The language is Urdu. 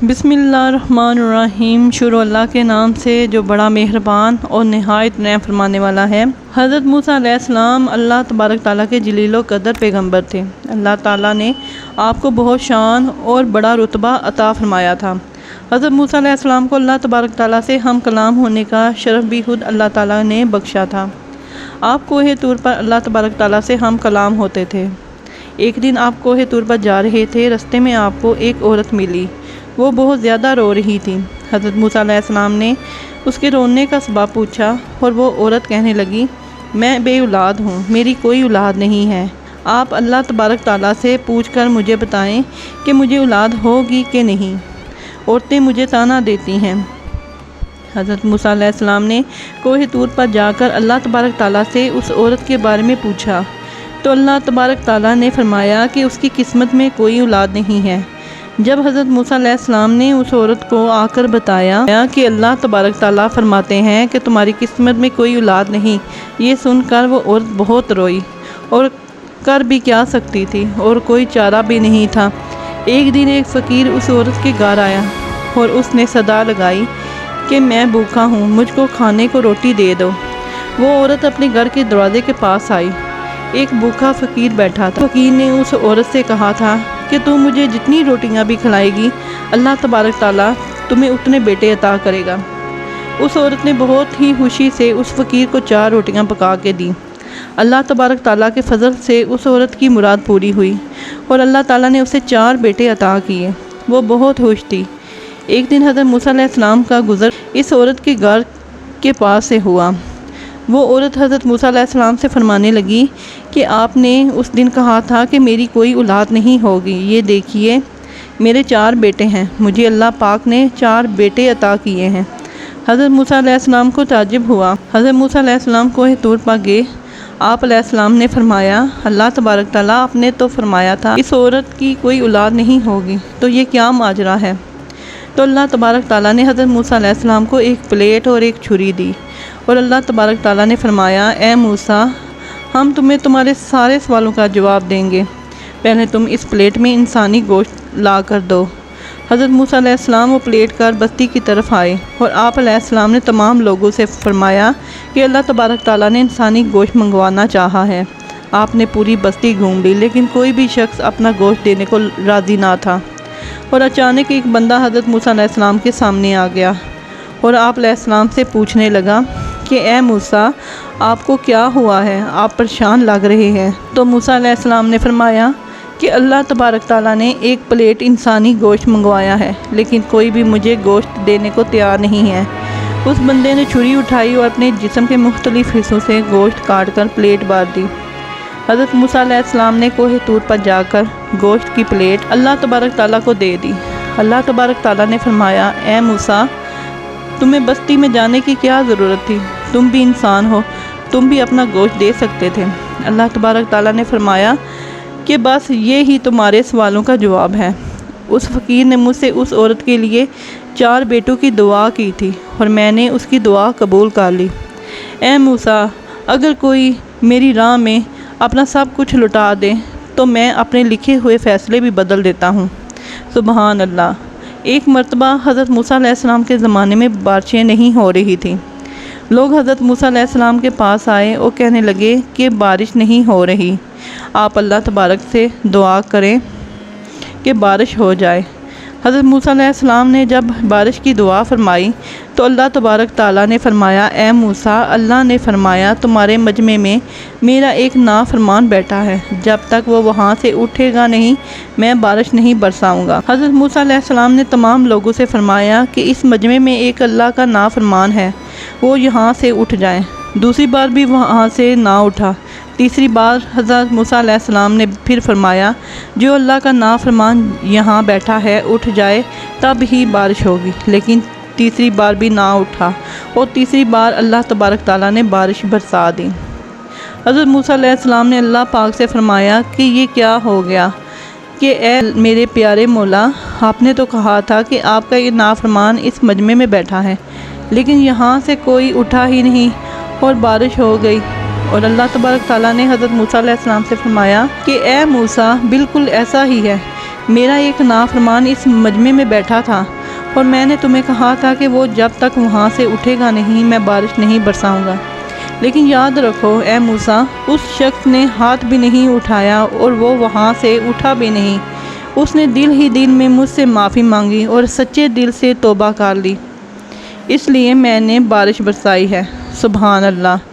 بسم اللہ الرحمن الرحیم۔ شروع اللہ کے نام سے جو بڑا مہربان اور نہایت رحم فرمانے والا ہے۔ حضرت موسیٰ علیہ السلام اللہ تبارک تعالیٰ کے جلیل و قدر پیغمبر تھے۔ اللہ تعالیٰ نے آپ کو بہت شان اور بڑا رتبہ عطا فرمایا تھا۔ حضرت موسیٰ علیہ السلام کو اللہ تبارک تعالیٰ سے ہم کلام ہونے کا شرف بھی خود اللہ تعالیٰ نے بخشا تھا۔ آپ کوہ طور پر اللہ تبارک تعالیٰ سے ہم کلام ہوتے تھے۔ ایک دن آپ کوہ طور پر جا رہے تھے، رستے میں آپ کو ایک عورت ملی۔ وہ بہت زیادہ رو رہی تھی۔ حضرت موسیٰ علیہ السلام نے اس کے رونے کا سبب پوچھا اور وہ عورت کہنے لگی، میں بے اولاد ہوں، میری کوئی اولاد نہیں ہے۔ آپ اللہ تبارک تعالیٰ سے پوچھ کر مجھے بتائیں کہ مجھے اولاد ہوگی کہ نہیں۔ عورتیں مجھے طعنہ دیتی ہیں۔ حضرت موسیٰ علیہ السلام نے کوہ طور پر جا کر اللہ تبارک تعالیٰ سے اس عورت کے بارے میں پوچھا تو اللہ تبارک تعالیٰ نے فرمایا کہ اس کی قسمت میں کوئی اولاد نہیں ہے۔ جب حضرت موسیٰ علیہ السلام نے اس عورت کو آ کر بتایا کہ اللہ تبارک تعالیٰ فرماتے ہیں کہ تمہاری قسمت میں کوئی اولاد نہیں، یہ سن کر وہ عورت بہت روئی اور کر بھی کیا سکتی تھی اور کوئی چارہ بھی نہیں تھا۔ ایک دن ایک فقیر اس عورت کے گھر آیا اور اس نے صدا لگائی کہ میں بھوکا ہوں، مجھ کو کھانے کو روٹی دے دو۔ وہ عورت اپنے گھر کے دروازے کے پاس آئی۔ ایک بھوکا فقیر بیٹھا تھا۔ فقیر نے اس عورت سے کہا تھا کہ تو مجھے جتنی روٹیاں بھی کھلائے گی، اللہ تبارک تعالیٰ تمہیں اتنے بیٹے عطا کرے گا۔ اس عورت نے بہت ہی خوشی سے اس فقیر کو 4 روٹیاں پکا کے دیں۔ اللہ تبارک تعالیٰ کے فضل سے اس عورت کی مراد پوری ہوئی اور اللہ تعالیٰ نے اسے 4 بیٹے عطا کیے۔ وہ بہت خوش تھی۔ ایک دن حضرت موسیٰ علیہ السلام کا گزر اس عورت کے گھر کے پاس سے ہوا۔ وہ عورت حضرت موسیٰ علیہ السلام سے فرمانے لگی کہ آپ نے اس دن کہا تھا کہ میری کوئی اولاد نہیں ہوگی، یہ دیکھیے میرے 4 بیٹے ہیں، مجھے اللہ پاک نے 4 بیٹے عطا کیے ہیں۔ حضرت موسیٰ علیہ السلام کو تعجب ہوا۔ حضرت موسیٰ علیہ السلام کوہ طور پر گئے۔ آپ علیہ السلام نے فرمایا، اللہ تبارک تعالیٰ آپ نے تو فرمایا تھا اس عورت کی کوئی اولاد نہیں ہوگی، تو یہ کیا ماجرا ہے؟ تو اللہ تبارک تعالیٰ نے حضرت موسیٰ علیہ السلام کو ایک پلیٹ اور ایک چھری دی اور اللہ تبارک تعالیٰ نے فرمایا، اے موسیٰ، ہم تمہیں تمہارے سارے سوالوں کا جواب دیں گے، پہلے تم اس پلیٹ میں انسانی گوشت لا کر دو۔ حضرت موسیٰ علیہ السلام وہ پلیٹ کر بستی کی طرف آئے اور آپ علیہ السلام نے تمام لوگوں سے فرمایا کہ اللہ تبارک تعالیٰ نے انسانی گوشت منگوانا چاہا ہے۔ آپ نے پوری بستی گھوم لی لیکن کوئی بھی شخص اپنا گوشت دینے کو راضی نہ تھا۔ اور اچانک ایک بندہ حضرت موسیٰ علیہ السلام کے سامنے آ گیا اور آپ علیہ السلام سے پوچھنے لگا کہ اے موسیٰ، آپ کو کیا ہوا ہے؟ آپ پریشان لگ رہے ہیں۔ تو موسیٰ علیہ السلام نے فرمایا کہ اللہ تبارک تعالیٰ نے ایک پلیٹ انسانی گوشت منگوایا ہے لیکن کوئی بھی مجھے گوشت دینے کو تیار نہیں ہے۔ اس بندے نے چھری اٹھائی اور اپنے جسم کے مختلف حصوں سے گوشت کاٹ کر پلیٹ بھر دی۔ حضرت موسیٰ علیہ السلام نے کوہ طور پر جا کر گوشت کی پلیٹ اللہ تبارک تعالیٰ کو دے دی۔ اللہ تبارک تعالیٰ نے فرمایا، اے موسیٰ، تمہیں بستی میں جانے کی کیا ضرورت تھی؟ تم بھی انسان ہو، تم بھی اپنا گوشت دے سکتے تھے۔ اللہ تبارک تعالیٰ نے فرمایا کہ بس یہ ہی تمہارے سوالوں کا جواب ہے۔ اس فقیر نے مجھ سے اس عورت کے لیے 4 بیٹوں کی دعا کی تھی اور میں نے اس کی دعا قبول کر لی۔ اے موسیٰ، اگر کوئی میری راہ میں اپنا سب کچھ لٹا دے تو میں اپنے لکھے ہوئے فیصلے بھی بدل دیتا ہوں۔ سبحان اللہ۔ ایک مرتبہ حضرت موسیٰ علیہ السلام کے زمانے میں بارشیں نہیں ہو رہی تھیں۔ لوگ حضرت موسیٰ علیہ السلام کے پاس آئے اور کہنے لگے کہ بارش نہیں ہو رہی، آپ اللہ تبارک سے دعا کریں کہ بارش ہو جائے۔ حضرت موسیٰ علیہ السلام نے جب بارش کی دعا فرمائی تو اللہ تبارک تعالیٰ نے فرمایا، اے موسیٰ، اللہ نے فرمایا تمہارے مجمع میں میرا ایک نافرمان بیٹھا ہے، جب تک وہ وہاں سے اٹھے گا نہیں میں بارش نہیں برساؤں گا۔ حضرت موسیٰ علیہ السلام نے تمام لوگوں سے فرمایا کہ اس مجمع میں ایک اللہ کا نافرمان ہے، وہ یہاں سے اٹھ جائیں۔ دوسری بار بھی وہاں سے نہ اٹھا۔ تیسری بار حضرت موسیٰ علیہ السلام نے پھر فرمایا، جو اللہ کا نافرمان یہاں بیٹھا ہے اٹھ جائے تب ہی بارش ہوگی، لیکن تیسری بار بھی نہ اٹھا اور تیسری بار اللہ تبارک تعالیٰ نے بارش برسا دی۔ حضرت موسیٰ علیہ السلام نے اللہ پاک سے فرمایا کہ یہ کیا ہو گیا کہ اے میرے پیارے مولا، آپ نے تو کہا تھا کہ آپ کا یہ نافرمان اس مجمع میں بیٹھا ہے لیکن یہاں سے کوئی اٹھا ہی نہیں اور بارش ہو گئی۔ اور اللہ تبارک تعالیٰ نے حضرت موسیٰ علیہ السلام سے فرمایا کہ اے موسیٰ، بالکل ایسا ہی ہے میرا ایک نافرمان اس مجمع میں بیٹھا تھا اور میں نے تمہیں کہا تھا کہ وہ جب تک وہاں سے اٹھے گا نہیں میں بارش نہیں برساؤں گا، لیکن یاد رکھو اے موسیٰ، اس شخص نے ہاتھ بھی نہیں اٹھایا اور وہ وہاں سے اٹھا بھی نہیں۔ اس نے دل ہی دل میں مجھ سے معافی مانگی اور سچے دل سے توبہ کر لی، اس لیے میں نے بارش برسائی ہے۔ سبحان اللہ۔